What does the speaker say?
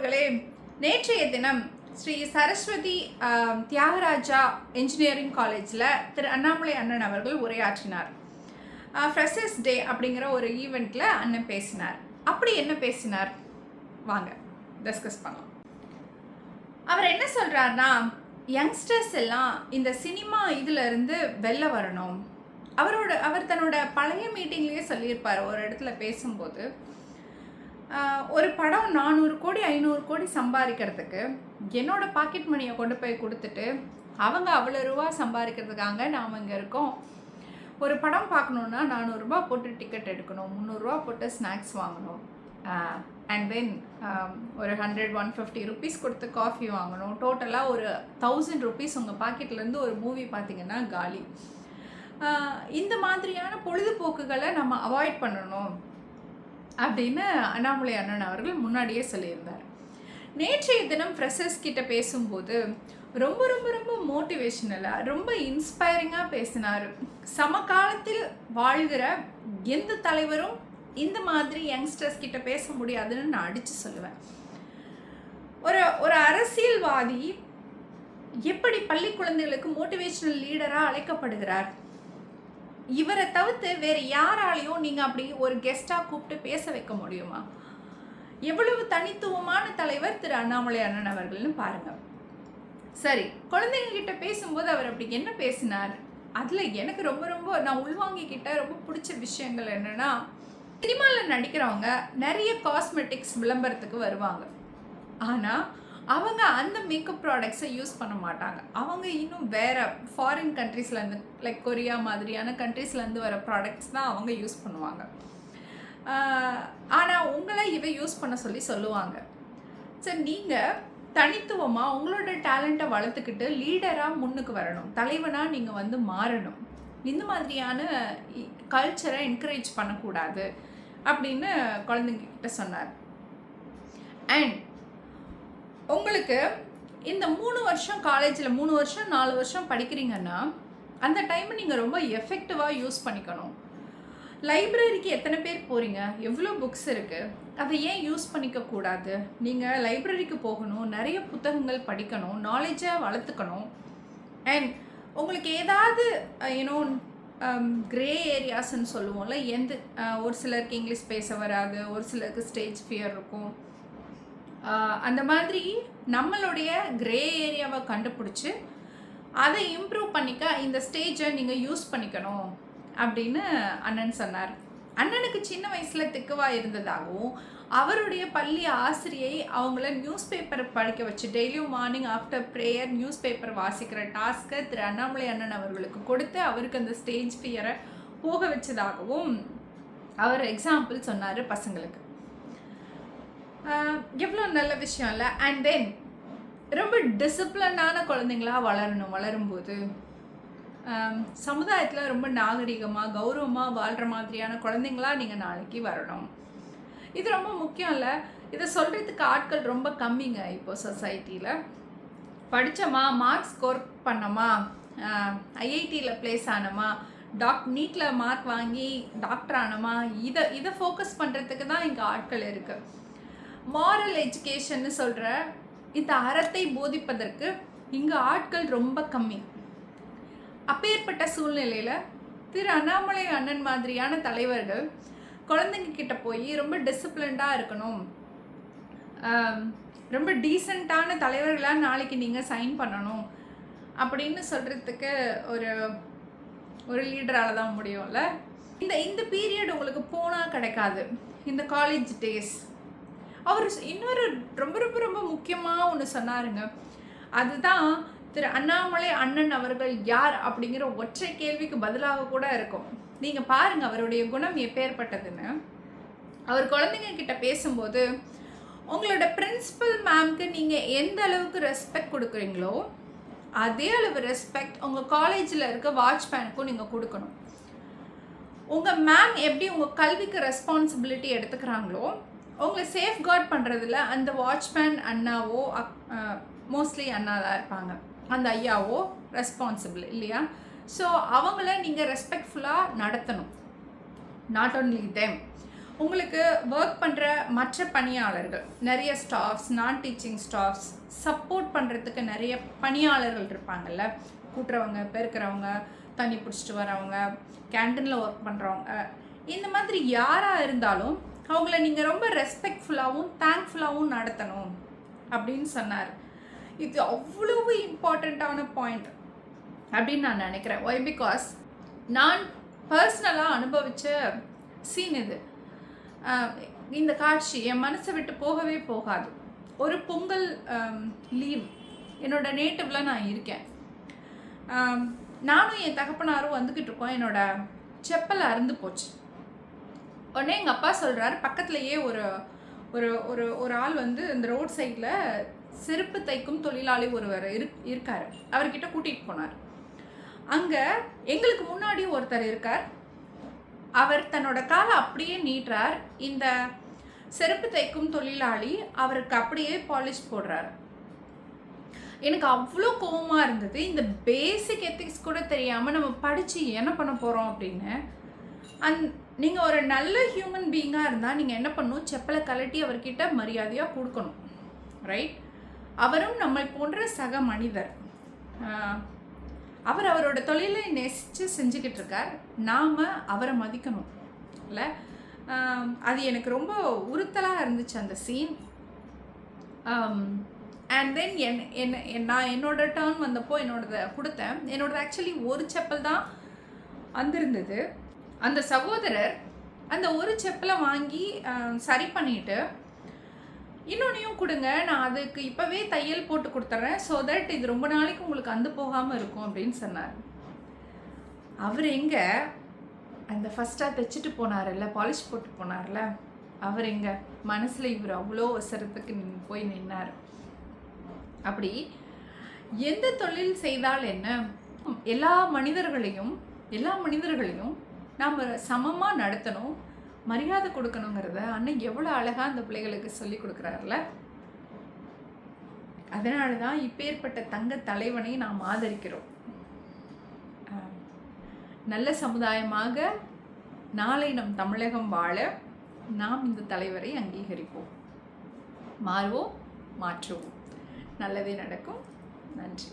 அவர்களே, நேற்றைய தினம் ஸ்ரீ சரஸ்வதி தியாகராஜா என்ஜினியரிங் காலேஜில் திரு அண்ணாமலை அண்ணன் அவர்கள் உரையாற்றினார். ஃப்ரெஷர்ஸ் டே அப்படிங்கிற ஒரு ஈவெண்ட்டில் அண்ணன் பேசினார். அப்படி என்ன பேசினார் வாங்க டிஸ்கஸ் பண்ணலாம். அவர் என்ன சொல்கிறாருன்னா, யங்ஸ்டர்ஸ் எல்லாம் இந்த சினிமா இதிலிருந்து வெளில வரணும். அவர் தன்னோட பழைய மீட்டிங்லேயே சொல்லியிருப்பார். ஒரு இடத்துல பேசும்போது, ஒரு படம் 400 கோடி 500 கோடி சம்பாதிக்கிறதுக்கு என்னோட பாக்கெட் மணியை கொண்டு போய் கொடுத்துட்டு அவங்க அவ்வளோ ரூபா சம்பாதிக்கிறதுக்காக நாம் இங்கே இருக்கோம். ஒரு படம் பார்க்கணுன்னா 400 ரூபா போட்டு டிக்கெட் எடுக்கணும், 300 ரூபா போட்டு ஸ்நாக்ஸ் வாங்கணும், அண்ட் தென் ஒரு 100-150 ருபீஸ் கொடுத்து காஃபி வாங்கணும். டோட்டலாக ஒரு 1000 ருபீஸ் உங்கள் பாக்கெட்லேருந்து ஒரு மூவி பார்த்தீங்கன்னா காலி. இந்த மாதிரியான பொழுதுபோக்குகளை நம்ம அவாய்ட் பண்ணணும் அப்படின்னு அண்ணாமலை அண்ணன் அவர்கள் முன்னாடியே சொல்லியிருந்தார். நேற்றைய தினம் ஃப்ரெஷர்ஸ் கிட்ட பேசும்போது ரொம்ப ரொம்ப ரொம்ப மோட்டிவேஷ்னலாக, ரொம்ப இன்ஸ்பைரிங்காக பேசினார். சமகாலத்தில் வாழ்கிற எந்த தலைவரும் இந்த மாதிரி யங்ஸ்டர்ஸ் கிட்ட பேச முடியாதுன்னு நான் அடித்து சொல்லுவேன். ஒரு அரசியல்வாதி எப்படி பள்ளி குழந்தைகளுக்கு மோட்டிவேஷனல் லீடராக அழைக்கப்படுகிறார்? இவரை தவிர்த்து வேறு யாராலையும் நீங்கள் அப்படி ஒரு கெஸ்டாக கூப்பிட்டு பேச வைக்க முடியுமா? எவ்வளவு தனித்துவமான தலைவர் திரு அண்ணாமலை அண்ணன் அவர்கள்னு பாருங்கள். சரி, குழந்தைங்க கிட்ட பேசும்போது அவர் அப்படி என்ன பேசினார்? அதில் எனக்கு ரொம்ப ரொம்ப நான் உள்வாங்கிக்கிட்ட ரொம்ப பிடிச்ச விஷயங்கள் என்னென்னா, சினிமாவில் நடிக்கிறவங்க நிறைய காஸ்மெட்டிக்ஸ் விளம்பரத்துக்கு வருவாங்க. ஆனால் அவங்க அந்த மேக்கப் ப்ராடக்ட்ஸை யூஸ் பண்ண மாட்டாங்க. அவங்க இன்னும் வேறு ஃபாரின் கண்ட்ரீஸ்லேருந்து, லைக் கொரியா மாதிரியான கண்ட்ரீஸ்லேருந்து வர ப்ராடக்ட்ஸ் தான் அவங்க யூஸ் பண்ணுவாங்க. ஆனால் உங்களை இதை யூஸ் பண்ண சொல்லுவாங்க. சரி, நீங்கள் தனித்துவமாக உங்களோட டேலண்ட்டை வளர்த்துக்கிட்டு லீடராக முன்னுக்கு வரணும், தலைவனாக நீங்கள் மாறணும். இந்த மாதிரியான கல்ச்சரை என்கரேஜ் பண்ணக்கூடாது அப்படின்னு குழந்தைங்கக்கிட்ட சொன்னார். அண்ட் உங்களுக்கு இந்த 3 வருஷம் காலேஜில் 3 வருஷம் 4 வருஷம் படிக்கிறீங்கன்னா அந்த டைமை நீங்கள் ரொம்ப எஃபெக்டிவாக யூஸ் பண்ணிக்கணும். லைப்ரரிக்கு எத்தனை பேர் போகிறீங்க? எவ்வளோ புக்ஸ் இருக்குது, அதை ஏன் யூஸ் பண்ணிக்கக்கூடாது? நீங்கள் லைப்ரரிக்கு போகணும், நிறைய புத்தகங்கள் படிக்கணும், நாலேஜை வளர்த்துக்கணும். அண்ட் உங்களுக்கு ஏதாவது கிரே ஏரியாஸ்ன்னு சொல்லுவோம்ல, ஒரு சிலருக்கு இங்கிலீஷ் பேச வராது, ஒரு சிலருக்கு ஸ்டேஜ் ஃபியர் இருக்கும். அந்த மாதிரி நம்மளுடைய கிரே ஏரியாவை கண்டுபிடிச்சி அதை இம்ப்ரூவ் பண்ணிக்க இந்த ஸ்டேஜை நீங்கள் யூஸ் பண்ணிக்கணும் அப்படின்னு அண்ணன் சொன்னார். அண்ணனுக்கு சின்ன வயசில் திக்குவாக இருந்ததாகவும் அவருடைய பள்ளி ஆசிரியை அவங்கள நியூஸ் பேப்பரை படிக்க வச்சு டெய்லியும் morning after prayer news paper வாசிக்கிற டாஸ்க்கை திரு அண்ணாமலை அண்ணன் அவர்களுக்கு கொடுத்து அவருக்கு அந்த ஸ்டேஜ் ஃபியரை போக வச்சதாகவும் அவர் எக்ஸாம்பிள் சொன்னார் பசங்களுக்கு. எவ்வளோ நல்ல விஷயம் இல்லை? அண்ட் தென் ரொம்ப டிசிப்ளினான குழந்தைங்களாக வளரும்போது சமுதாயத்தில் ரொம்ப நாகரிகமாக கௌரவமாக வாழ்கிற மாதிரியான குழந்தைங்களாக நீங்கள் நாளைக்கு வரணும். இது ரொம்ப முக்கியம் இல்லை? இதை சொல்கிறதுக்கு ஆட்கள் ரொம்ப கம்மிங்க இப்போது சொசைட்டியில். படித்தோமா, மார்க்ஸ் ஸ்கோர் பண்ணோமா, ஐஐடியில் ப்ளேஸ் ஆனோமா, நீட்டில் மார்க் வாங்கி டாக்டர் ஆனோமா, இதை ஃபோக்கஸ் பண்ணுறதுக்கு தான் இங்கே ஆட்கள் இருக்குது. மாரல் எஜுகேஷன்னு சொல்கிற இந்த அறத்தை போதிப்பதற்கு இங்கே ஆட்கள் ரொம்ப கம்மி. அப்பேற்பட்ட சூழ்நிலையில் திரு அண்ணாமலை அண்ணன் மாதிரியான தலைவர்கள் குழந்தைங்க கிட்ட போய் ரொம்ப டிசிப்ளின்டாக இருக்கணும், ரொம்ப டீசெண்டான தலைவர்களாக நாளைக்கு நீங்கள் சைன் பண்ணணும் அப்படின்னு சொல்கிறதுக்கு ஒரு லீடரால் தான் முடியும்ல. இந்த பீரியட் உங்களுக்கு போனால் கிடைக்காது, இந்த காலேஜ் டேஸ். அவர் இன்னொரு ரொம்ப ரொம்ப ரொம்ப முக்கியமாக ஒன்று சொன்னாருங்க. அதுதான் திரு அண்ணாமலை அண்ணன் அவர்கள் யார் அப்படிங்கிற ஒற்றை கேள்விக்கு பதிலாக கூட இருக்கும். நீங்கள் பாருங்கள் அவருடைய குணம் எப்பேற்பட்டதுன்னு. அவர் குழந்தைங்க கிட்ட பேசும்போது, உங்களோட பிரின்சிபல் மேம்க்கு நீங்கள் எந்த அளவுக்கு ரெஸ்பெக்ட் கொடுக்குறீங்களோ அதே அளவு ரெஸ்பெக்ட் உங்கள் காலேஜில் இருக்க வாட்ச்மேனுக்கும் நீங்கள் கொடுக்கணும். உங்கள் மேம் எப்படி உங்கள் கல்விக்கு ரெஸ்பான்சிபிலிட்டி எடுத்துக்கிறாங்களோ உங்களை சேஃப்கார்ட் பண்ணுறதுல அந்த வாட்ச்மேன் அண்ணாவோ, மோஸ்ட்லி அண்ணா தான் இருப்பாங்க, அந்த ஐயாவோ ரெஸ்பான்சிபிள் இல்லையா? ஸோ அவங்கள நீங்கள் ரெஸ்பெக்ட்ஃபுல்லாக நடத்தணும். நாட் ஓன்லி தெம், உங்களுக்கு ஒர்க் பண்ணுற மற்ற பணியாளர்கள், நிறைய ஸ்டாஃப்ஸ், நான் டீச்சிங் ஸ்டாஃப்ஸ், சப்போர்ட் பண்ணுறதுக்கு நிறைய பணியாளர்கள் இருப்பாங்கல்ல. கூட்டுறவங்க, பெருக்கிறவங்க, தண்ணி பிடிச்சிட்டு வரவங்க, கேண்டீனில் ஒர்க் பண்ணுறவங்க, இந்த மாதிரி யாராக இருந்தாலும் அவங்கள நீங்கள் ரொம்ப ரெஸ்பெக்ட்ஃபுல்லாகவும் தேங்க்ஃபுல்லாகவும் நடத்தணும் அப்படின்னு சொன்னார். இது அவ்வளவு இம்பார்ட்டண்ட்டான பாயிண்ட் அப்படின்னு நான் நினைக்கிறேன். ஒய் பிகாஸ் நான் பர்சனலாக அனுபவித்த சீன் இது. இந்த காட்சி என் மனசை விட்டு போகவே போகாது. ஒரு பொங்கல் லீவ் என்னோட நேட்டிவில் நான் இருக்கேன். நானும் என் தகப்பனாரும் வந்துக்கிட்டு இருக்கோம். என்னோட செப்பல் அறுந்து போச்சு. உடனே எங்கள் அப்பா சொல்கிறார், பக்கத்துலேயே ஒரு ஒரு ஒரு ஒரு ஆள் வந்து இந்த ரோட் சைடில் செருப்பு தைக்கும் தொழிலாளி ஒருவர் இருக்கார். அவர்கிட்ட கூட்டிகிட்டு போனார். அங்கே எங்களுக்கு முன்னாடி ஒருத்தர் இருக்கார். அவர் தன்னோட காலை அப்படியே நீட்டுறார். இந்த செருப்பு தைக்கும் தொழிலாளி அவருக்கு அப்படியே பாலிஷ் போடுறார். எனக்கு அவ்வளோ கோவமாக இருந்தது. இந்த பேசிக் எத்திக்ஸ் கூட தெரியாமல் நம்ம படித்து என்ன பண்ண போகிறோம் அப்படின்னு. நீங்கள் ஒரு நல்ல ஹியூமன் பீயிங்காக இருந்தால் நீங்கள் என்ன பண்ணணும், செப்பலை கழட்டி அவர்கிட்ட மரியாதையாக கொடுக்கணும், ரைட்? அவரும் நம்மை போன்ற சக மனிதர். அவர் அவரோட தொழிலை நெசித்து செஞ்சுக்கிட்டு இருக்கார். நாம் அவரை மதிக்கணும் இல்லை? அது எனக்கு ரொம்ப உறுத்தலாக இருந்துச்சு அந்த சீன். அண்ட் தென் நான் என்னோட டர்ன் வந்தப்போ என்னோடதை கொடுத்தேன். என்னோடது ஆக்சுவலி ஒரு செப்பல் தான் வந்திருந்தது. அந்த சகோதரர் அந்த ஒரு செப்பலை வாங்கி சரி பண்ணிவிட்டு, இன்னொன்னையும் கொடுங்க, நான் அதுக்கு இப்போவே தையல் போட்டு கொடுத்துட்றேன், ஸோ தட் இது ரொம்ப நாளைக்கு உங்களுக்கு அந்து போகாமல் இருக்கும் அப்படின்னு சொன்னார். அவர் எங்கே அந்த ஃபஸ்ட்டாக தைச்சிட்டு போனார்ல, பாலிஷ் போட்டு போனார்ல, அவர் எங்கே மனசில் இவர் அவ்வளோ அவசரத்துக்கு போய் நின்னார். அப்படி எந்த தொழில் செய்தால் என்ன, எல்லா மனிதர்களையும் நாம் சமமாக நடத்தணும், மரியாதை கொடுக்கணுங்கிறத அண்ணன் எவ்வளோ அழகாக அந்த பிள்ளைகளுக்கு சொல்லி கொடுக்குறாருல. அதனால தான் இப்பேற்பட்ட தங்க தலைவனை நாம் ஆதரிக்கிறோம். நல்ல சமுதாயமாக நாளை நம் தமிழகம் வாழ நாம் இந்த தலைவரை அங்கீகரிப்போம், மாறுவோம், மாற்றுவோம். நல்லதே நடக்கும். நன்றி.